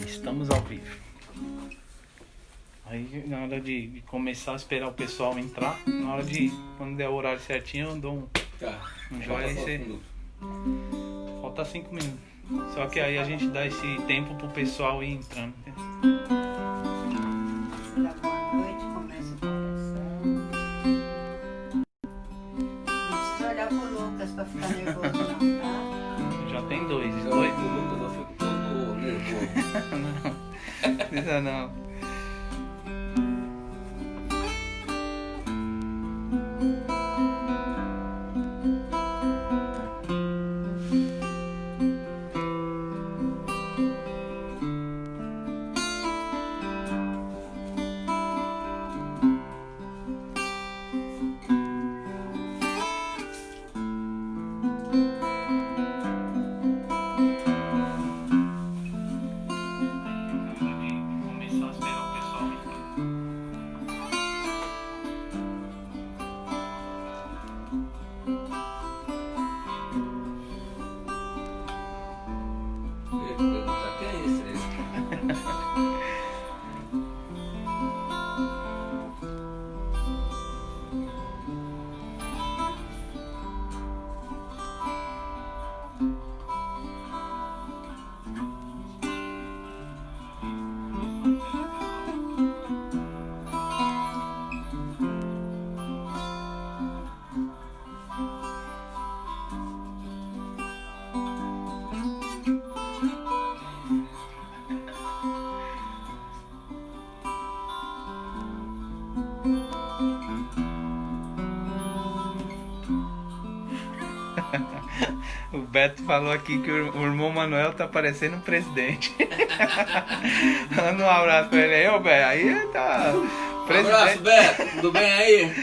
Estamos ao vivo. Aí na hora de começar a esperar o pessoal entrar, na hora de quando der o horário certinho eu dou um joia e você... Falta 5 minutos. Só que aí a gente dá esse tempo pro pessoal ir entrando. Dá boa noite, começa a conversar. Não precisa olhar pro Lucas pra ficar nervoso não, tá? Já tem dois. Eu olho pro Lucas, eu fico todo nervoso. Não precisa não. O Beto falou aqui que o irmão Manuel tá parecendo um presidente. Dando um abraço pra ele aí, ô Beto. Aí tá. Presidente. Um abraço, Beto. Tudo bem aí?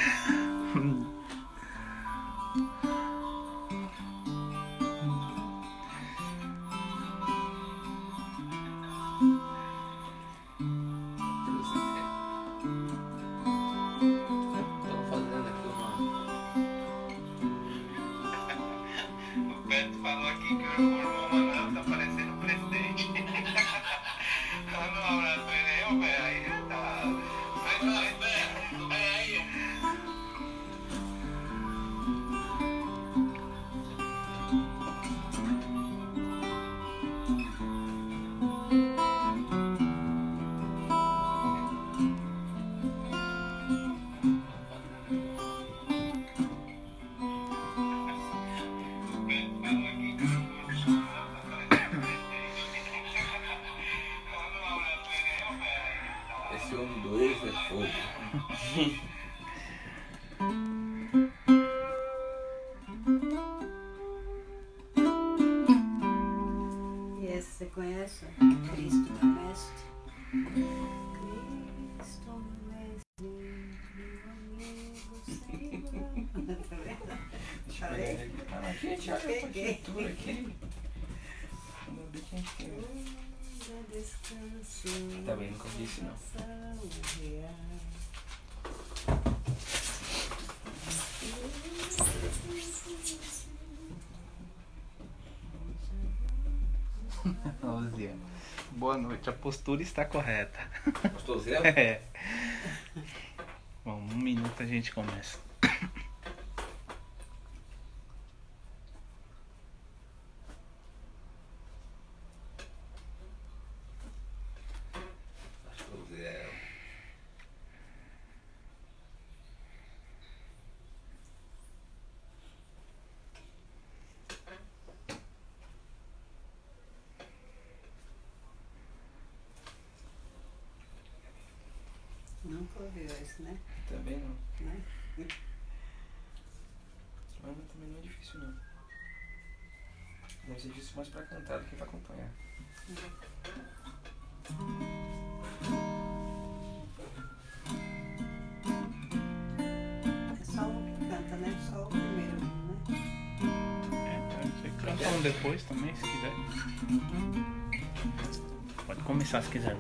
Esse homem do ex é fogo. E esse você conhece? Cristo meu mestre. Cristo mestre, meu amigo Senhor. Tá vendo? Falei? Gente, olha a partitura aqui. Tá bem, nunca vi isso não. Luzia, boa noite, a postura está correta. Gostou, Zé? É. Bom, 1 minuto a gente começa. Nunca ouviu isso, né? Também não. Né? Mas também não é difícil não. Deve ser difícil mais pra cantar do que pra acompanhar. É só um que canta, né? Só o primeiro, né? Você canta um depois também, se quiser. Pode começar se quiser.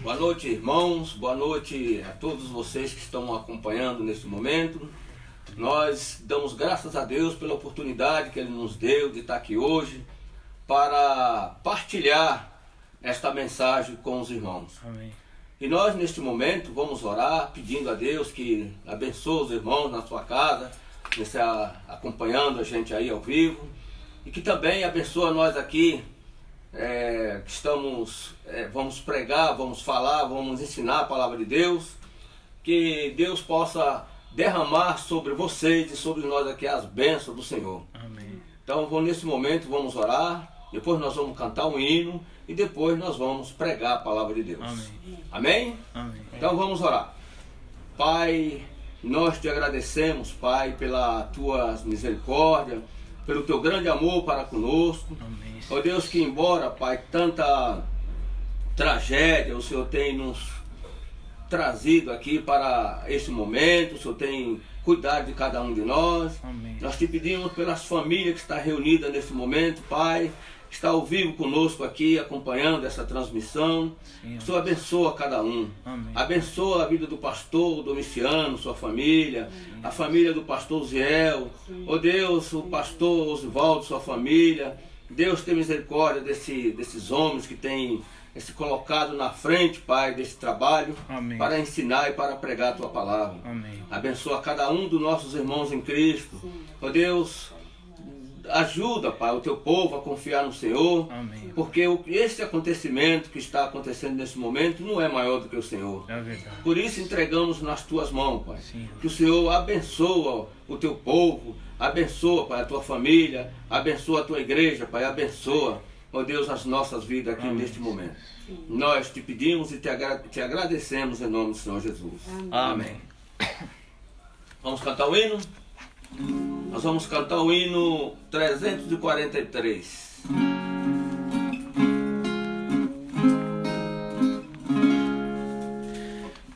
Boa noite, irmãos. Boa noite a todos vocês que estão acompanhando neste momento. Nós damos graças a Deus pela oportunidade que Ele nos deu de estar aqui hoje para partilhar esta mensagem com os irmãos. Amém. E nós, neste momento, vamos orar pedindo a Deus que abençoe os irmãos na sua casa, que está acompanhando a gente aí ao vivo, e que também abençoe nós aqui, que estamos, vamos pregar, vamos falar, vamos ensinar a palavra de Deus, que Deus possa derramar sobre vocês e sobre nós aqui as bênçãos do Senhor. Amém. Então, nesse momento, vamos orar, depois nós vamos cantar um hino, e depois nós vamos pregar a palavra de Deus. Amém. Amém? Amém. Então vamos orar. Pai, nós te agradecemos, Pai, pela tua misericórdia, pelo teu grande amor para conosco. Amém. Ó Deus, que embora, Pai, tanta tragédia o Senhor tem nos trazido aqui para esse momento, o Senhor tem cuidado de cada um de nós. Amém. Nós te pedimos pelas famílias que estão reunidas nesse momento, Pai, está ao vivo conosco aqui, acompanhando essa transmissão. Sim, O Senhor abençoa cada um. Amém. Abençoa a vida do pastor Domiciano, sua família, a família do pastor Ziel. Ó Deus, o pastor Osvaldo, sua família. Deus tem misericórdia desses homens que têm se colocado na frente, Pai, desse trabalho. Amém. Para ensinar e para pregar a tua palavra. Amém. Abençoa cada um dos nossos irmãos em Cristo. Ó Deus, ajuda, Pai, o teu povo a confiar no Senhor. Amém. Porque esse acontecimento que está acontecendo nesse momento não é maior do que o Senhor. É verdade. Por isso entregamos nas tuas mãos, Pai. Sim. Que o Senhor abençoa o teu povo, abençoa, Pai, a tua família, abençoa a tua igreja, Pai, abençoa, ó Deus, as nossas vidas aqui Amém. neste momento. Nós te pedimos e te agradecemos em nome do Senhor Jesus. Amém. Vamos cantar o hino? Nós vamos cantar o hino 343.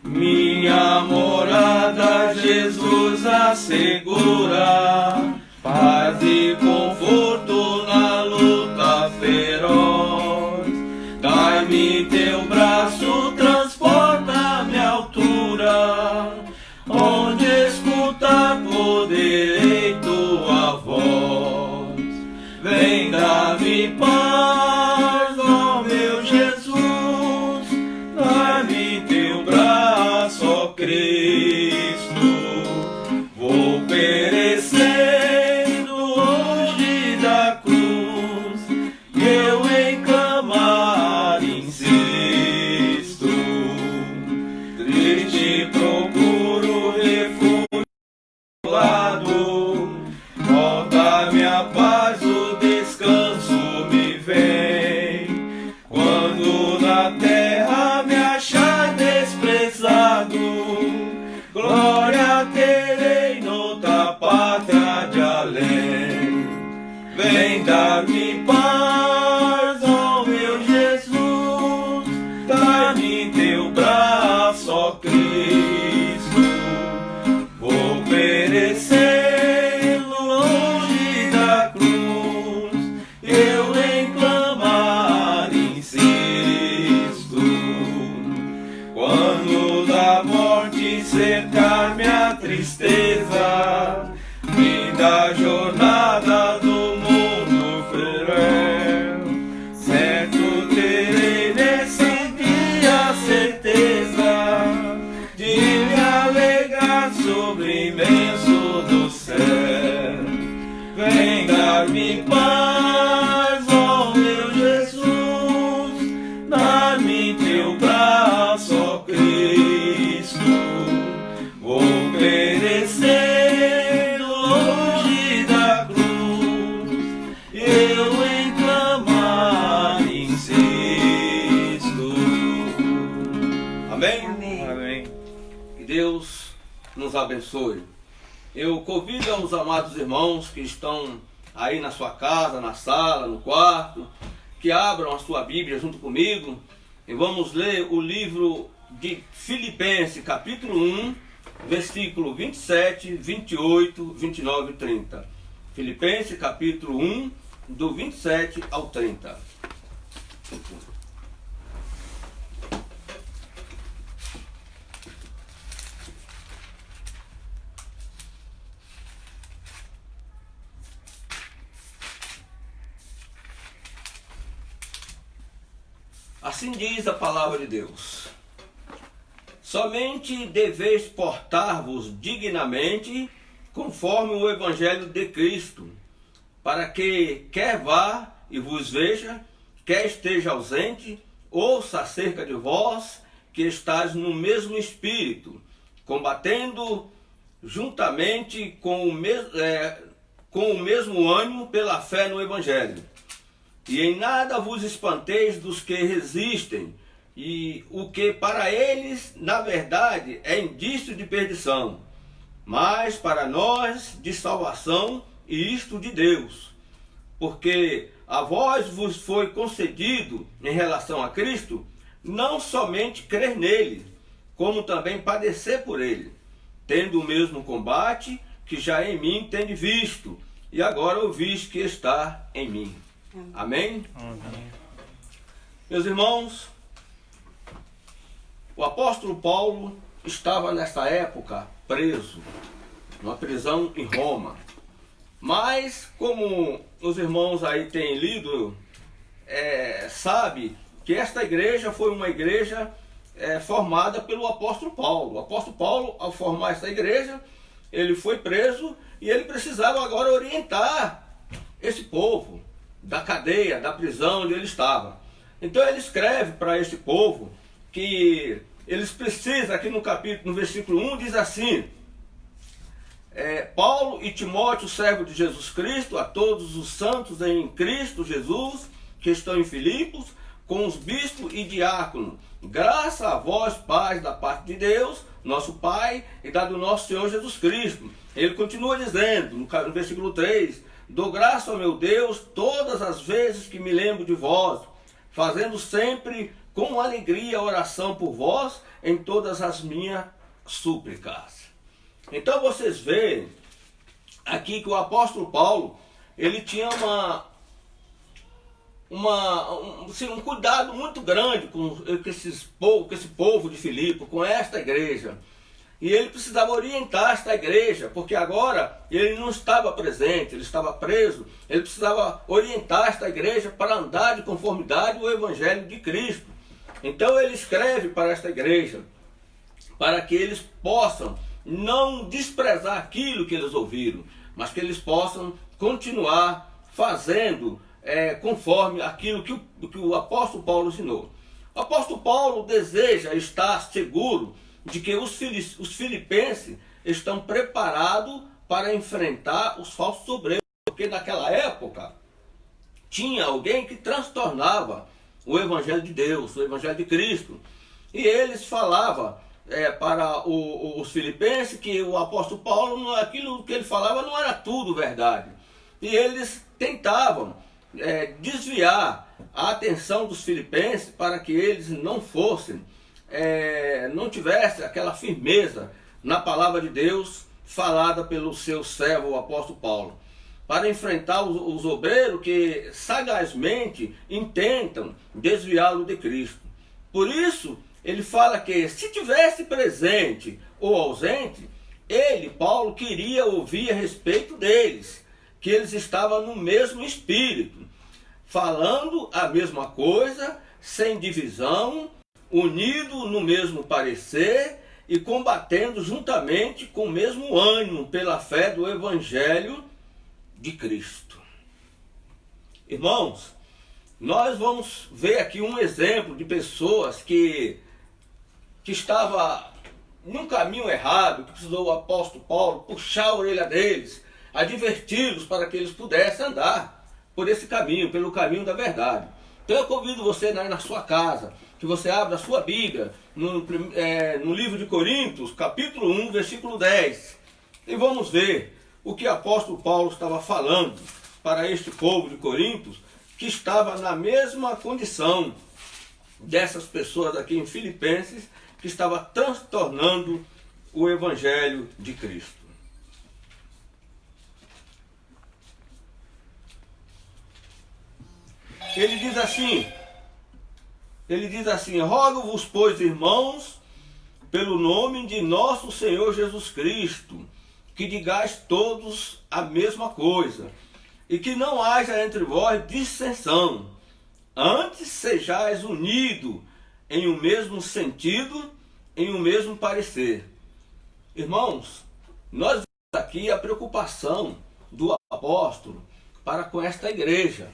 Minha morada Jesus assegura, paz e conforto na luta feroz. Dai-me teu braço, transporta-me à altura, onde escutar poderei tua voz. Vem dar-me paz, ó meu Jesus, dai-me teu braço, ó Cristo. Vou perecendo longe da cruz, eu em clamar insisto. Triste procuro refúgio ao lado, volta minha paz, o descanso me vem. Quando na terra me achar desprezado, glória terei noutra pátria de além. Vem dar-me paz, ó meu Jesus, dá-me teu braço, ó Cristo. Vou perecer longe da cruz, eu em clamar insisto. Quando da morte cercar-me a tristeza, fim da jornada do mundo cruel, certo terei nesse dia certeza de me alegrar sobre o imenso do céu. Vem dar-me paz, ó meu Jesus, dá-me teu braço, ó Cristo. Vou perecer longe da cruz, eu em clamar insisto. Amém? Amém. Amém. Que Deus nos abençoe. Eu convido os amados irmãos que estão aí na sua casa, na sala, no quarto, que abram a sua Bíblia junto comigo e vamos ler o livro de Filipenses, capítulo 1, versículo 27, 28, 29 e 30. Filipenses, capítulo 1, do 27 ao 30. Assim diz a palavra de Deus: somente deveis portar-vos dignamente, conforme o Evangelho de Cristo, para que, quer vá e vos veja, quer esteja ausente, ouça acerca de vós, que estáis no mesmo espírito, combatendo juntamente com o mesmo ânimo pela fé no Evangelho. E em nada vos espanteis dos que resistem, e o que para eles, na verdade, é indício de perdição, mas para nós de salvação, e isto de Deus. Porque a vós vos foi concedido, em relação a Cristo, não somente crer nele, como também padecer por ele, tendo o mesmo combate que já em mim tende visto, e agora ouvis que está em mim. Amém? Amém. Meus irmãos, o apóstolo Paulo estava nessa época preso, numa prisão em Roma. Mas, como os irmãos aí têm lido, sabe que esta igreja foi uma igreja formada pelo apóstolo Paulo. O apóstolo Paulo, ao formar essa igreja, ele foi preso e ele precisava agora orientar esse povo da cadeia, da prisão onde ele estava. Então ele escreve para este povo que eles precisam, aqui no versículo 1, diz assim: Paulo e Timóteo, servo de Jesus Cristo, a todos os santos em Cristo Jesus, que estão em Filipos, com os bispos e diáconos, graça a vós, paz da parte de Deus, nosso Pai, e da do nosso Senhor Jesus Cristo. Ele continua dizendo, no versículo 3, dou graça ao meu Deus todas as vezes que me lembro de vós, fazendo sempre com alegria a oração por vós em todas as minhas súplicas. Então vocês veem aqui que o apóstolo Paulo, ele tinha um cuidado muito grande com esse povo de Filipe, com esta igreja. E ele precisava orientar esta igreja, porque agora ele não estava presente, ele estava preso. Ele precisava orientar esta igreja para andar de conformidade ao Evangelho de Cristo. Então ele escreve para esta igreja, para que eles possam não desprezar aquilo que eles ouviram, mas que eles possam continuar fazendo conforme aquilo que o apóstolo Paulo ensinou. O apóstolo Paulo deseja estar seguro de que os filipenses estão preparados para enfrentar os falsos obreiros, porque naquela época tinha alguém que transtornava o Evangelho de Deus, o Evangelho de Cristo, e eles falavam para os filipenses que o apóstolo Paulo, aquilo que ele falava não era tudo verdade, e eles tentavam desviar a atenção dos filipenses para que eles não fossem, não tivessem aquela firmeza na palavra de Deus falada pelo seu servo, o apóstolo Paulo, para enfrentar os obreiros que sagazmente intentam desviá-lo de Cristo. Por isso, ele fala que se tivesse presente ou ausente, ele, Paulo, queria ouvir a respeito deles, que eles estavam no mesmo espírito, falando a mesma coisa, sem divisão, unido no mesmo parecer e combatendo juntamente com o mesmo ânimo pela fé do Evangelho de Cristo. Irmãos, nós vamos ver aqui um exemplo de pessoas que estava num caminho errado, que precisou o apóstolo Paulo puxar a orelha deles, adverti-los para que eles pudessem andar por esse caminho, pelo caminho da verdade. Então eu convido você na sua casa, que você abra a sua Bíblia, no livro de Coríntios, capítulo 1, versículo 10. E vamos ver o que o apóstolo Paulo estava falando para este povo de Coríntios, que estava na mesma condição dessas pessoas aqui em Filipenses, que estava transtornando o Evangelho de Cristo. Ele diz assim, rogo-vos, pois, irmãos, pelo nome de nosso Senhor Jesus Cristo, que digais todos a mesma coisa, e que não haja entre vós dissensão, antes sejais unidos em um mesmo sentido, em um mesmo parecer. Irmãos, nós vemos aqui a preocupação do apóstolo para com esta igreja.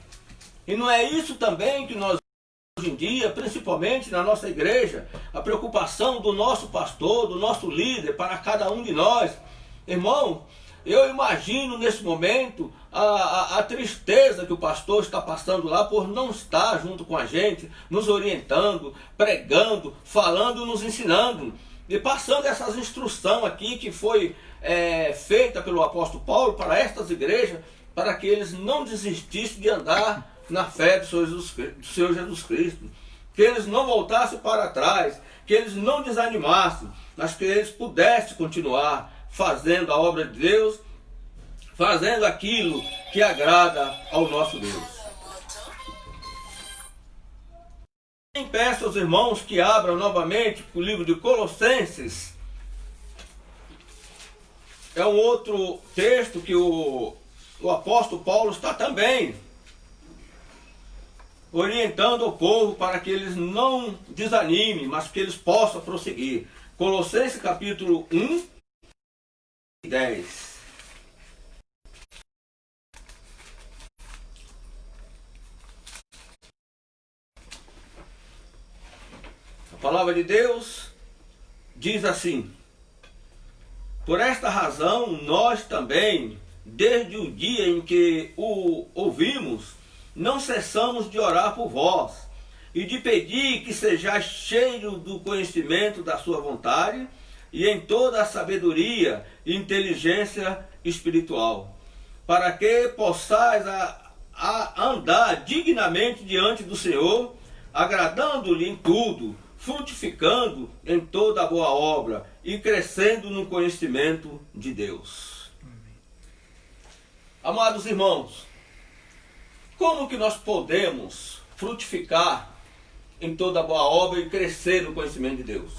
E não é isso também que nós hoje em dia, principalmente na nossa igreja, a preocupação do nosso pastor, do nosso líder para cada um de nós. Irmão, eu imagino nesse momento a tristeza que o pastor está passando lá por não estar junto com a gente, nos orientando, pregando, falando, nos ensinando. E passando essas instruções aqui que foi feita pelo apóstolo Paulo para estas igrejas, para que eles não desistissem de andar na fé do Senhor Jesus Cristo. Que eles não voltassem para trás, que eles não desanimassem, mas que eles pudessem continuar fazendo a obra de Deus, fazendo aquilo que agrada ao nosso Deus. Peço aos irmãos que abram novamente o livro de Colossenses. É um outro texto que o apóstolo Paulo está também orientando o povo para que eles não desanimem, mas que eles possam prosseguir. Colossenses capítulo 1, 10. A palavra de Deus diz assim: por esta razão nós também, desde o dia em que o ouvimos, não cessamos de orar por vós e de pedir que sejais cheios do conhecimento da sua vontade e em toda a sabedoria e inteligência espiritual, para que possais andar dignamente diante do Senhor, agradando-lhe em tudo, frutificando em toda a boa obra e crescendo no conhecimento de Deus. Amados irmãos, como que nós podemos frutificar em toda a boa obra e crescer no conhecimento de Deus?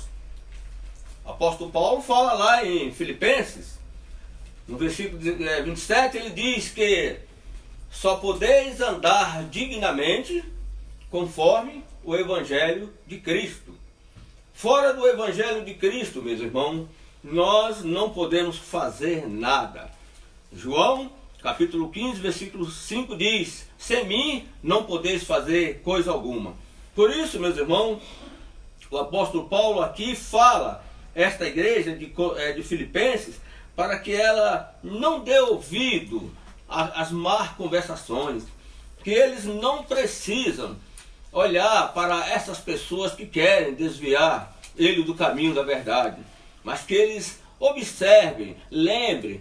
O apóstolo Paulo fala lá em Filipenses, no versículo 27, ele diz que só podeis andar dignamente conforme o Evangelho de Cristo. Fora do Evangelho de Cristo, meus irmãos, nós não podemos fazer nada. João capítulo 15, versículo 5 diz: sem mim não podeis fazer coisa alguma. Por isso, meus irmãos, o apóstolo Paulo aqui fala esta igreja de Filipenses para que ela não dê ouvido às más conversações, que eles não precisam olhar para essas pessoas que querem desviar ele do caminho da verdade, mas que eles observem, lembrem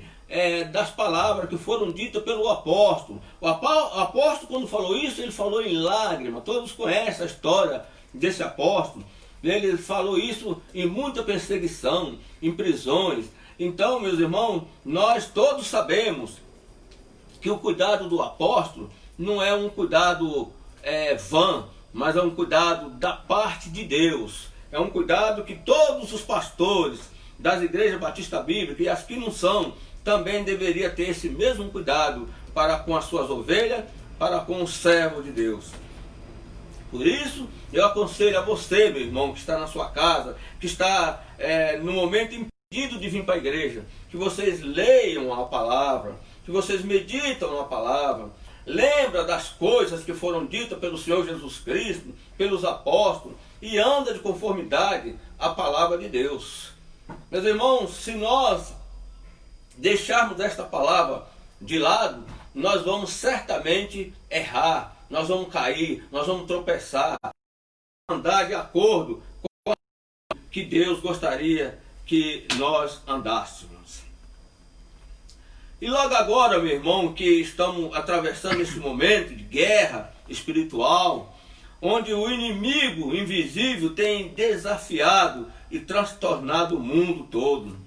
das palavras que foram ditas pelo apóstolo. O apóstolo, quando falou isso, ele falou em lágrimas. Todos conhecem a história desse apóstolo. Ele falou isso em muita perseguição, em prisões. Então, meus irmãos, nós todos sabemos que o cuidado do apóstolo não é um cuidado vã, mas é um cuidado da parte de Deus. É um cuidado que todos os pastores das igrejas batistas bíblicas, e as que não são, também deveria ter esse mesmo cuidado para com as suas ovelhas, para com os servos de Deus. Por isso, eu aconselho a você, meu irmão, que está na sua casa, que está no momento impedido de vir para a igreja, que vocês leiam a palavra, que vocês meditam na palavra, lembra das coisas que foram ditas pelo Senhor Jesus Cristo, pelos apóstolos, e anda de conformidade à palavra de Deus. Meus irmãos, se nós deixarmos esta palavra de lado, nós vamos certamente errar, nós vamos cair, nós vamos tropeçar, andar de acordo com o que Deus gostaria que nós andássemos. E logo agora, meu irmão, que estamos atravessando esse momento de guerra espiritual, onde o inimigo invisível tem desafiado e transtornado o mundo todo.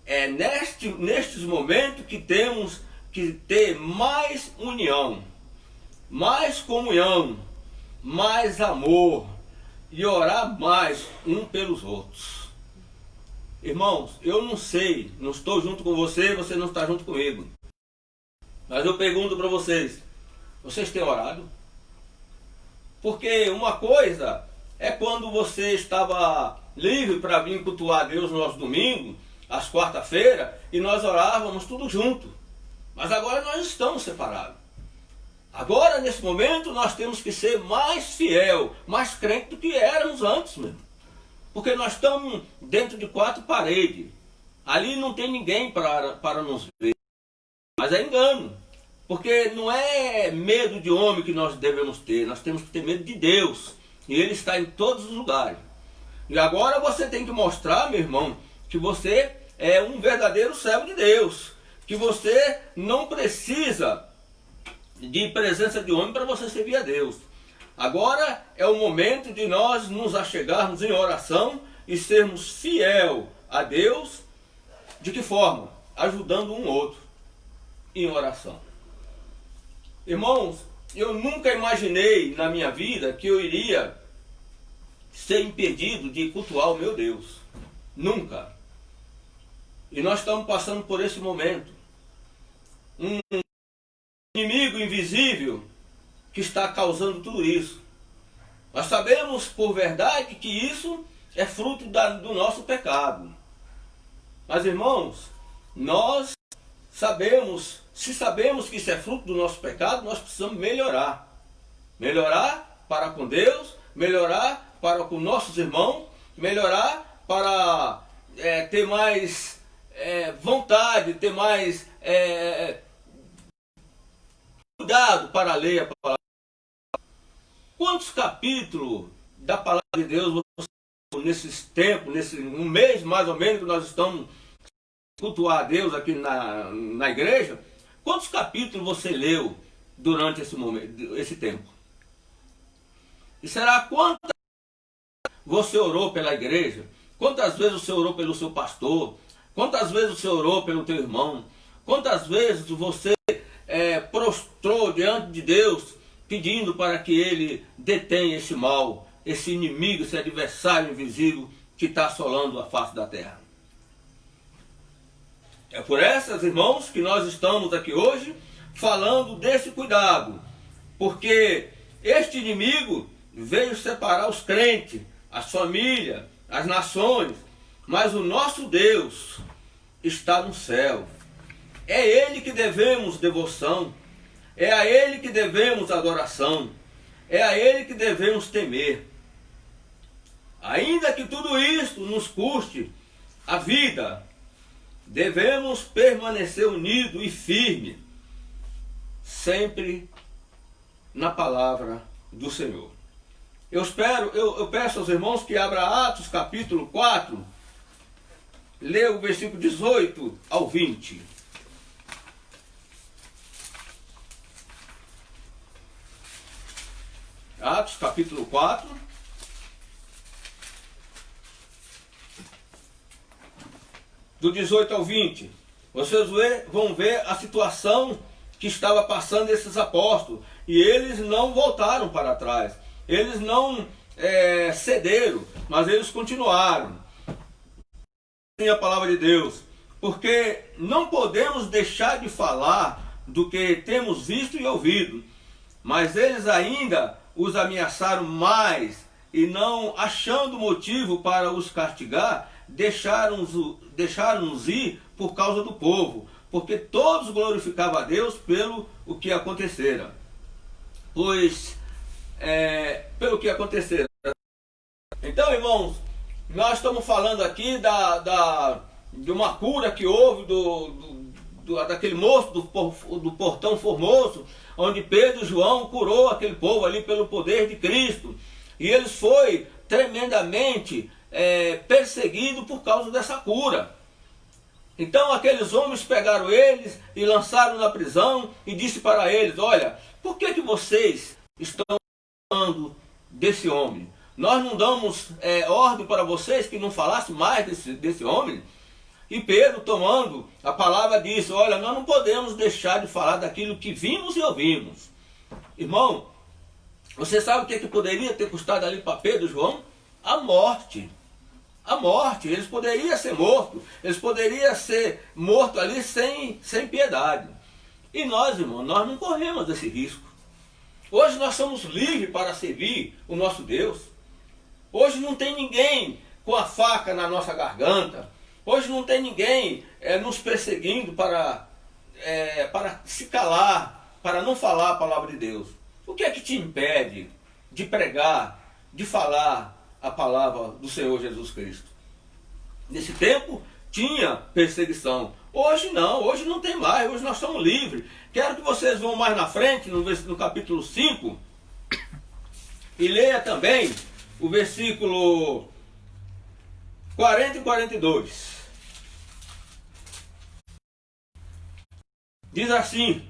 É nestes momentos que temos que ter mais união, mais comunhão, mais amor e orar mais um pelos outros. Irmãos, eu não sei, não estou junto com você, você não está junto comigo. Mas eu pergunto para vocês têm orado? Porque uma coisa é quando você estava livre para vir cultuar a Deus no nosso domingo, às quarta-feiras, e nós orávamos tudo junto. Mas agora nós estamos separados. Agora, nesse momento, nós temos que ser mais fiel, mais crente do que éramos antes mesmo. Porque nós estamos dentro de 4 paredes. Ali não tem ninguém para nos ver. Mas é engano. Porque não é medo de homem que nós devemos ter. Nós temos que ter medo de Deus. E Ele está em todos os lugares. E agora você tem que mostrar, meu irmão, que você é um verdadeiro servo de Deus. Que você não precisa de presença de homem para você servir a Deus. Agora é o momento de nós nos achegarmos em oração e sermos fiel a Deus. De que forma? Ajudando um outro em oração. Irmãos, eu nunca imaginei na minha vida que eu iria ser impedido de cultuar o meu Deus. Nunca. E nós estamos passando por esse momento. Um inimigo invisível que está causando tudo isso. Nós sabemos por verdade que isso é fruto do nosso pecado. Mas, irmãos, nós sabemos, se sabemos que isso é fruto do nosso pecado, nós precisamos melhorar. Melhorar para com Deus, melhorar para com nossos irmãos, melhorar para ter mais vontade, ter mais cuidado para ler a palavra. Quantos capítulos da palavra de Deus nesses tempos, um mês mais ou menos que nós estamos cultuar a Deus aqui na igreja, quantos capítulos você leu durante esse tempo? E será quantas você orou pela igreja? Quantas vezes você orou pelo seu pastor? Quantas vezes você orou pelo teu irmão? Quantas vezes você prostrou diante de Deus pedindo para que Ele detenha esse mal, esse inimigo, esse adversário invisível que está assolando a face da terra? É por essas, irmãos, que nós estamos aqui hoje falando desse cuidado, porque este inimigo veio separar os crentes, as famílias, as nações, mas o nosso Deus está no céu. É Ele que devemos devoção, é a Ele que devemos adoração, é a Ele que devemos temer. Ainda que tudo isto nos custe a vida, devemos permanecer unidos e firmes, sempre na palavra do Senhor. Eu peço aos irmãos que abram Atos capítulo 4, leia o versículo 18 ao 20. Atos capítulo 4. Do 18 ao 20. Vocês vão ver a situação que estava passando esses apóstolos. E eles não voltaram para trás. Eles não cederam, mas eles continuaram. Assim a palavra de Deus. Porque não podemos deixar de falar do que temos visto e ouvido. Mas eles ainda os ameaçaram mais, e não achando motivo para os castigar, deixaram-nos ir por causa do povo, porque todos glorificavam a Deus pelo o que acontecera. Pelo que acontecera. Então, irmãos, nós estamos falando aqui de uma cura que houve daquele moço do Portão Formoso, onde Pedro e João curou aquele povo ali pelo poder de Cristo. E eles foram tremendamente perseguidos por causa dessa cura. Então aqueles homens pegaram eles e lançaram na prisão e disse para eles: olha, por que vocês estão falando desse homem? Nós não damos ordem para vocês que não falassem mais desse homem? E Pedro, tomando a palavra, disse: olha, nós não podemos deixar de falar daquilo que vimos e ouvimos. Irmão, você sabe o que poderia ter custado ali para Pedro e João? A morte. A morte. Eles poderiam ser mortos. Eles poderiam ser mortos ali sem piedade. E nós, irmão, nós não corremos esse risco. Hoje nós somos livres para servir o nosso Deus. Hoje não tem ninguém com a faca na nossa garganta. Hoje não tem ninguém nos perseguindo para se calar, para não falar a palavra de Deus. O que é que te impede de pregar, de falar a palavra do Senhor Jesus Cristo? Nesse tempo tinha perseguição. Hoje não tem mais. Hoje nós somos livres. Quero que vocês vão mais na frente, no capítulo 5, e leia também o versículo 40 e 42. Diz assim: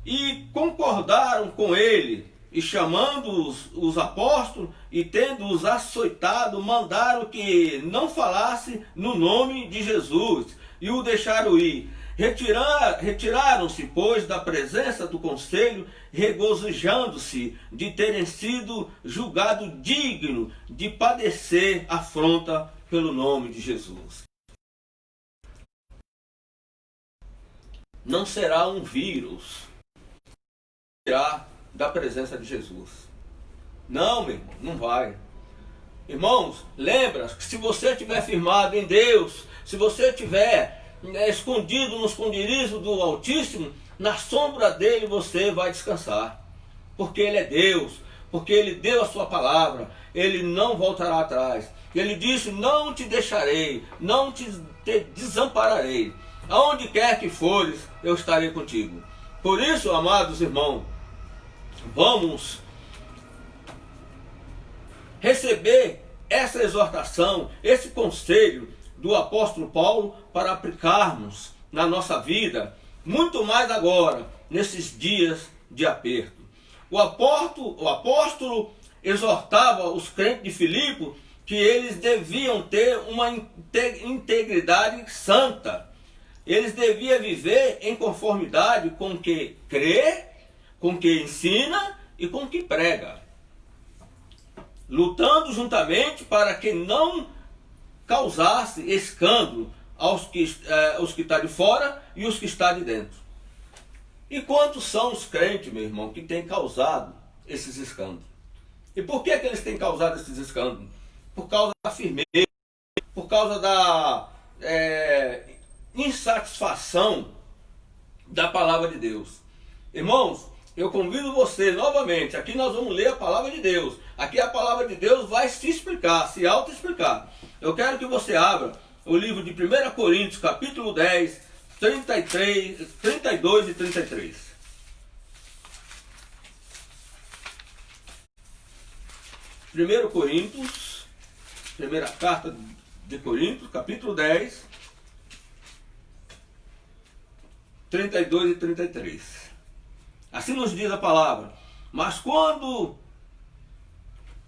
e concordaram com ele, e chamando os apóstolos, e tendo-os açoitado, mandaram que não falasse no nome de Jesus, e o deixaram ir. Retiraram-se, pois, da presença do conselho, regozijando-se de terem sido julgados dignos de padecer afronta pelo nome de Jesus. Não será um vírus que irá da presença de Jesus. Não, meu irmão, não vai. Irmãos, lembra que se você estiver firmado em Deus, se você estiver escondido no esconderijo do Altíssimo, na sombra dele você vai descansar. Porque ele é Deus, porque ele deu a sua palavra, ele não voltará atrás. Ele disse: não te deixarei, não te desampararei. Aonde quer que fores, eu estarei contigo. Por isso, amados irmãos, vamos receber essa exortação, esse conselho do apóstolo Paulo para aplicarmos na nossa vida, muito mais agora, nesses dias de aperto. O apóstolo exortava os crentes de Filipe que eles deviam ter uma integridade santa. Eles deviam viver em conformidade com o que crê, com o que ensina e com o que prega, lutando juntamente para que não causasse escândalo aos que estão de fora e os que estão de dentro. E quantos são os crentes, meu irmão, que têm causado esses escândalos? E por que eles têm causado esses escândalos? Por causa da firmeza, por causa da insatisfação da palavra de Deus. Irmãos, eu convido você novamente, aqui nós vamos ler a palavra de Deus. Aqui a palavra de Deus vai se explicar, se auto-explicar. Eu quero que você abra o livro de 1 Coríntios, capítulo 10, 32 e 33. 1 Coríntios, primeira carta de Coríntios, capítulo 10, 32 e 33. Assim nos diz a palavra: mas quando...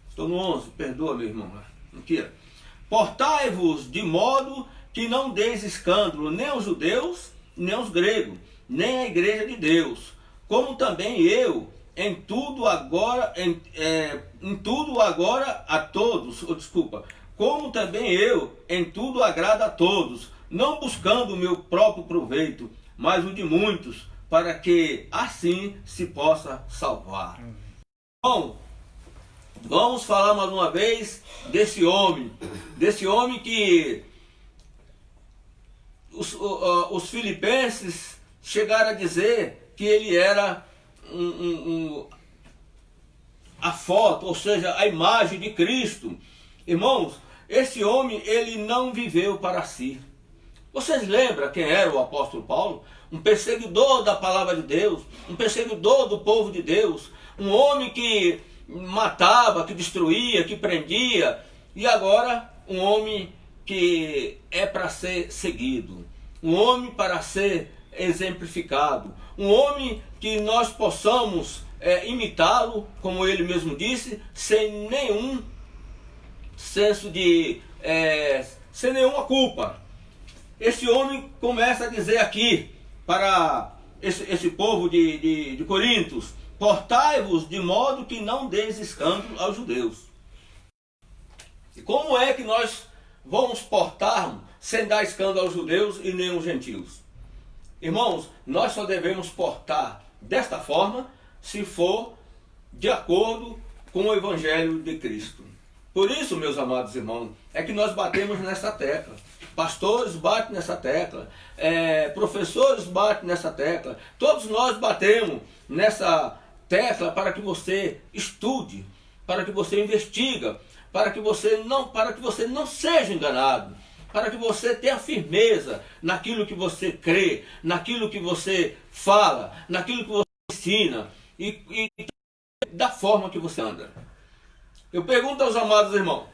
Estou no 11, perdoa, meu irmão. Aqui, portai-vos de modo que não deis escândalo nem aos judeus, nem aos gregos, nem à igreja de Deus, como também eu, em tudo agora a todos, como também eu, em tudo agrado a todos, não buscando o meu próprio proveito, mas o de muitos, para que assim se possa salvar. Bom, vamos falar mais uma vez desse homem que os filipenses chegaram a dizer que ele era a foto, ou seja, a imagem de Cristo. Irmãos, esse homem, ele não viveu para si. Vocês lembram quem era o apóstolo Paulo? Um perseguidor da palavra de Deus, um perseguidor do povo de Deus, um homem que matava, que destruía, que prendia, e agora um homem que é para ser seguido, um homem para ser exemplificado, um homem que nós possamos imitá-lo, como ele mesmo disse, sem nenhum senso de... sem nenhuma culpa. Esse homem começa a dizer aqui para esse povo de Coríntios: portai-vos de modo que não deis escândalo aos judeus. E como é que nós vamos portar sem dar escândalo aos judeus e nem aos gentios? Irmãos, nós só devemos portar desta forma se for de acordo com o Evangelho de Cristo. Por isso, meus amados irmãos, é que nós batemos nessa tecla. Pastores batem nessa tecla, professores batem nessa tecla, todos nós batemos nessa tecla para que você estude, para que você investiga, para que você não seja enganado, para que você tenha firmeza naquilo que você crê, naquilo que você fala, naquilo que você ensina e da forma que você anda. Eu pergunto aos amados irmãos,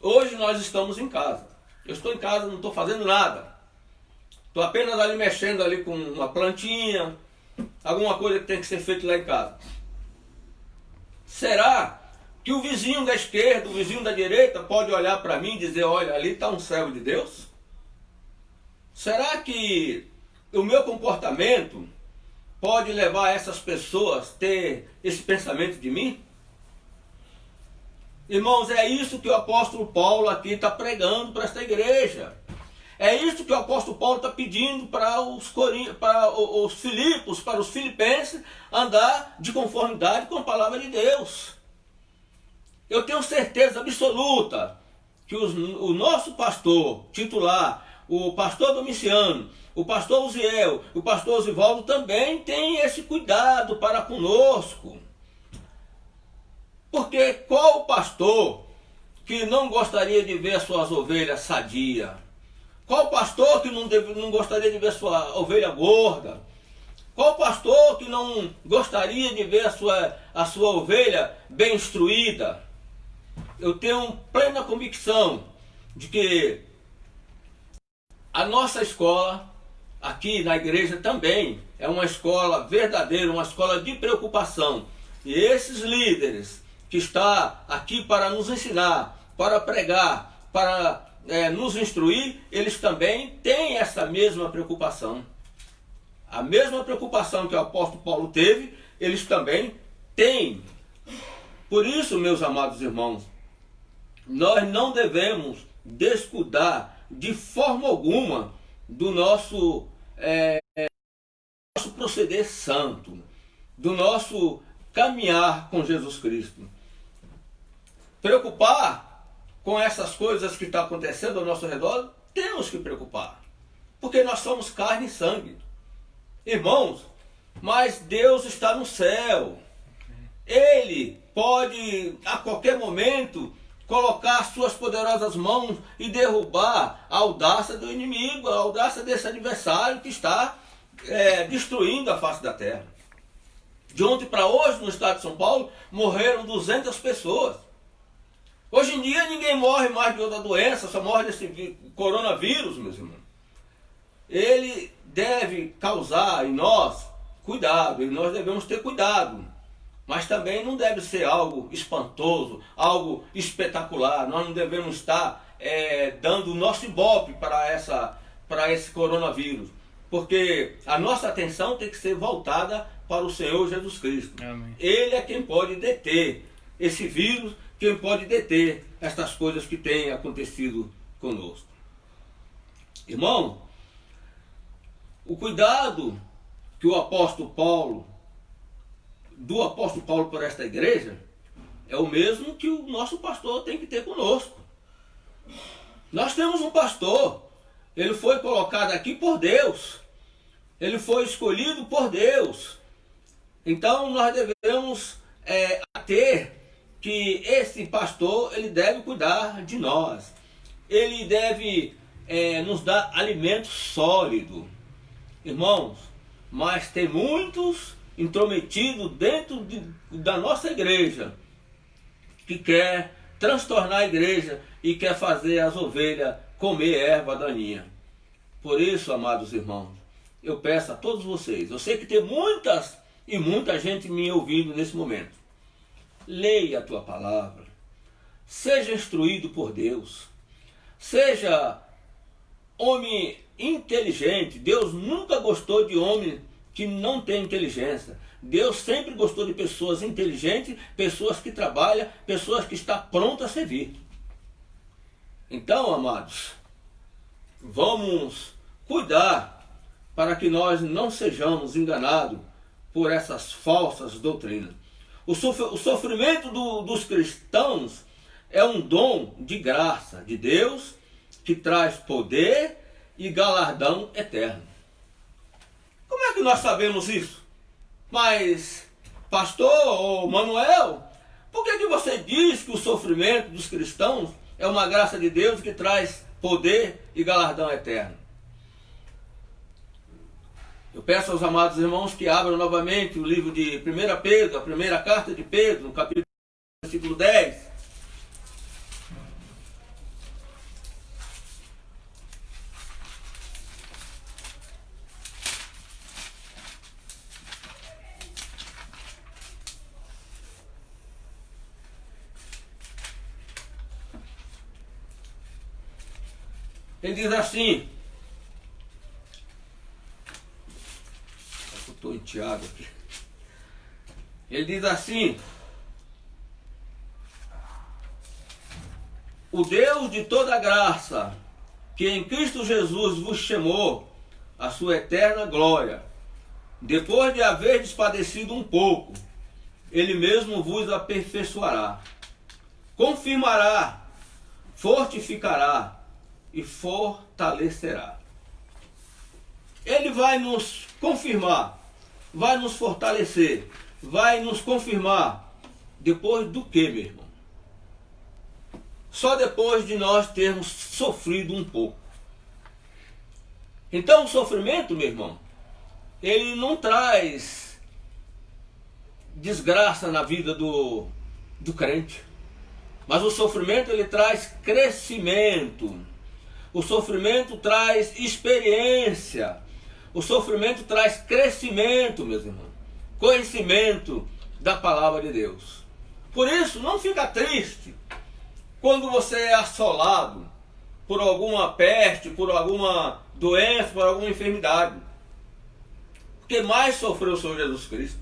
hoje nós estamos em casa. Eu estou em casa, não estou fazendo nada. Estou apenas ali mexendo ali com uma plantinha, alguma coisa que tem que ser feita lá em casa. Será que o vizinho da esquerda, o vizinho da direita pode olhar para mim e dizer, olha, ali está um servo de Deus? Será que o meu comportamento pode levar essas pessoas a ter esse pensamento de mim? Irmãos, é isso que o apóstolo Paulo aqui está pregando para esta igreja. É isso que o apóstolo Paulo está pedindo para os Filipos, para os filipenses, andar de conformidade com a palavra de Deus. Eu tenho certeza absoluta que o nosso pastor titular, o pastor Domiciano, o pastor Uziel, o pastor Osivaldo também tem esse cuidado para conosco. Porque qual pastor que não gostaria de ver suas ovelhas sadias? Qual pastor que não gostaria de ver sua ovelha gorda? Qual pastor que não gostaria de ver a sua ovelha bem instruída? Eu tenho plena convicção de que a nossa escola, aqui na igreja também, é uma escola verdadeira, uma escola de preocupação. E esses líderes que estão aqui para nos ensinar, para pregar, para nos instruir, eles também têm essa mesma preocupação. A mesma preocupação que o apóstolo Paulo teve, eles também têm. Por isso, meus amados irmãos, nós não devemos descuidar de forma alguma do nosso proceder santo, do nosso caminhar com Jesus Cristo. Preocupar com essas coisas que estão acontecendo ao nosso redor, temos que preocupar, porque nós somos carne e sangue. Irmãos, mas Deus está no céu. Ele pode a qualquer momento colocar suas poderosas mãos e derrubar a audácia do inimigo, a audácia desse adversário que está destruindo a face da terra. De ontem para hoje, no estado de São Paulo, morreram 200 pessoas. Hoje em dia ninguém morre mais de outra doença, só morre desse coronavírus, meus irmãos. Ele deve causar em nós cuidado, e nós devemos ter cuidado. Mas também não deve ser algo espantoso, algo espetacular. Nós não devemos estar dando o nosso ibope para esse coronavírus. Porque a nossa atenção tem que ser voltada para o Senhor Jesus Cristo. Amém. Ele é quem pode deter esse vírus, quem pode deter estas coisas que têm acontecido conosco. Irmão, o cuidado que do apóstolo Paulo por esta igreja, é o mesmo que o nosso pastor tem que ter conosco. Nós temos um pastor, ele foi colocado aqui por Deus, ele foi escolhido por Deus. Então nós devemos ter que esse pastor, ele deve cuidar de nós, ele deve nos dar alimento sólido. Irmãos, mas tem muitos intrometidos dentro da nossa igreja que quer transtornar a igreja e quer fazer as ovelhas comer erva daninha. Por isso, amados irmãos, eu peço a todos vocês, eu sei que tem muita gente me ouvindo nesse momento. Leia a tua palavra, seja instruído por Deus, seja homem inteligente. Deus nunca gostou de homem que não tem inteligência. Deus sempre gostou de pessoas inteligentes, pessoas que trabalham, pessoas que estão prontas a servir. Então, amados, vamos cuidar para que nós não sejamos enganados por essas falsas doutrinas. O sofrimento dos cristãos é um dom de graça de Deus que traz poder e galardão eterno. Como é que nós sabemos isso? Mas, pastor Manuel, por que você diz que o sofrimento dos cristãos é uma graça de Deus que traz poder e galardão eterno? Eu peço aos amados irmãos que abram novamente o livro de 1 Pedro, a primeira carta de Pedro, no capítulo 1, versículo 10. Ele diz assim, eu estou em Tiago aqui. Ele diz assim: o Deus de toda graça, que em Cristo Jesus vos chamou a sua eterna glória, depois de haver padecido um pouco, Ele mesmo vos aperfeiçoará, confirmará, fortificará e fortalecerá. Ele vai nos confirmar, vai nos fortalecer, vai nos confirmar. Depois do que, meu irmão? Só depois de nós termos sofrido um pouco. Então o sofrimento, meu irmão, ele não traz desgraça na vida do crente. Mas o sofrimento, ele traz crescimento. O sofrimento traz experiência. O sofrimento traz crescimento, meus irmãos. Conhecimento da palavra de Deus. Por isso, não fica triste quando você é assolado por alguma peste, por alguma doença, por alguma enfermidade. Porque mais sofreu o Senhor Jesus Cristo.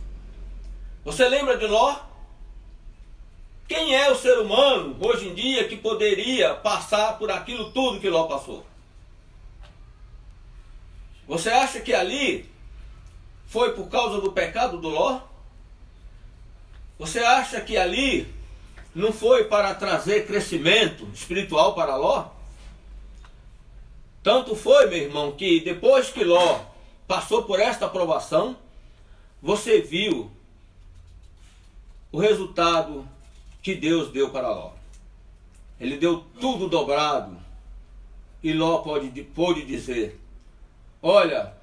Você lembra de Ló? Quem é o ser humano, hoje em dia, que poderia passar por aquilo tudo que Ló passou? Você acha que ali foi por causa do pecado do Ló? Você acha que ali não foi para trazer crescimento espiritual para Ló? Tanto foi, meu irmão, que depois que Ló passou por esta provação, você viu o resultado que Deus deu para Ló. Ele deu tudo dobrado. E Ló pôde dizer: olha,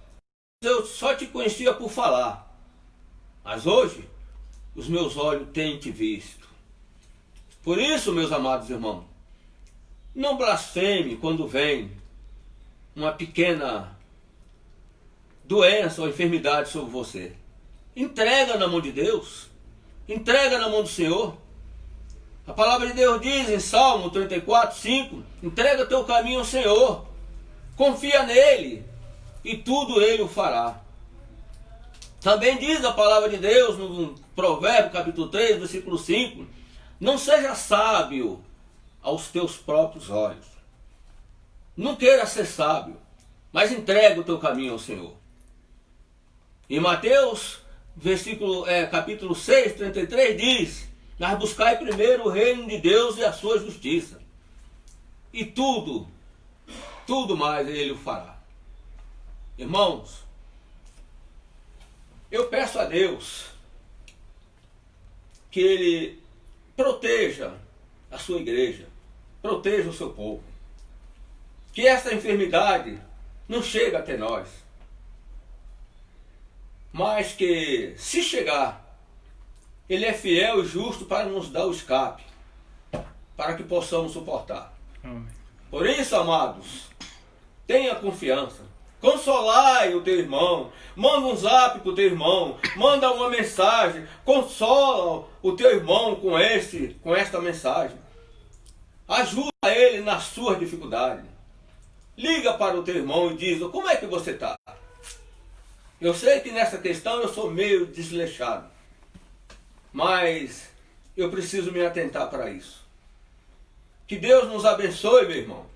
eu só te conhecia por falar, mas hoje os meus olhos têm te visto. Por isso, meus amados irmãos, não blasfeme quando vem uma pequena doença ou enfermidade sobre você. Entrega na mão de Deus. Entrega na mão do Senhor. A palavra de Deus diz em Salmo 34, 5, entrega teu caminho ao Senhor, confia nele, e tudo ele o fará. Também diz a palavra de Deus no Provérbio capítulo 3, versículo 5, não seja sábio aos teus próprios olhos. Não queira ser sábio, mas entrega o teu caminho ao Senhor. Em Mateus capítulo 6, 33 diz: mas buscai primeiro o reino de Deus e a sua justiça, e tudo mais ele o fará. Irmãos, eu peço a Deus que Ele proteja a sua igreja, proteja o seu povo, que essa enfermidade não chegue até nós, mas que, se chegar, Ele é fiel e justo para nos dar o escape, para que possamos suportar. Amém. Por isso, amados, tenha confiança. Consolai o teu irmão. Manda um zap para o teu irmão. Manda uma mensagem. Consola o teu irmão com esta mensagem. Ajuda ele na sua dificuldade. Liga para o teu irmão e diz: como é que você está? Eu sei que nessa questão eu sou meio desleixado, mas eu preciso me atentar para isso. Que Deus nos abençoe, meu irmão.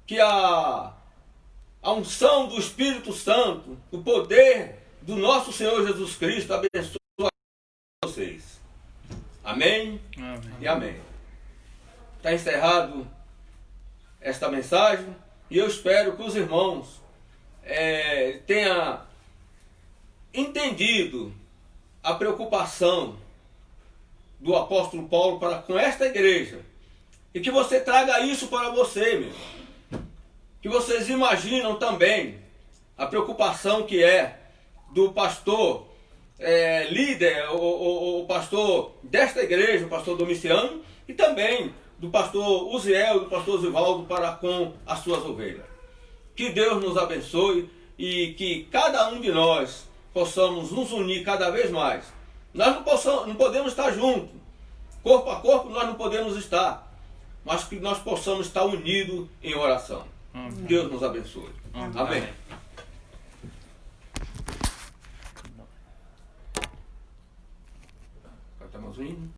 Que a unção do Espírito Santo, o poder do nosso Senhor Jesus Cristo abençoe vocês. Amém, Amém. e amém. Está encerrado esta mensagem e eu espero que os irmãos tenham entendido a preocupação do apóstolo Paulo para com esta igreja e que você traga isso para você, meu. Que vocês imaginam também a preocupação que é do pastor líder, o pastor desta igreja, o pastor Domiciano, e também do pastor Uziel, do pastor Zivaldo para com as suas ovelhas. Que Deus nos abençoe e que cada um de nós possamos nos unir cada vez mais. Nós não podemos estar juntos, corpo a corpo nós não podemos estar, mas que nós possamos estar unidos em oração. Amém. Deus nos abençoe. Amém. Cantamos o hino.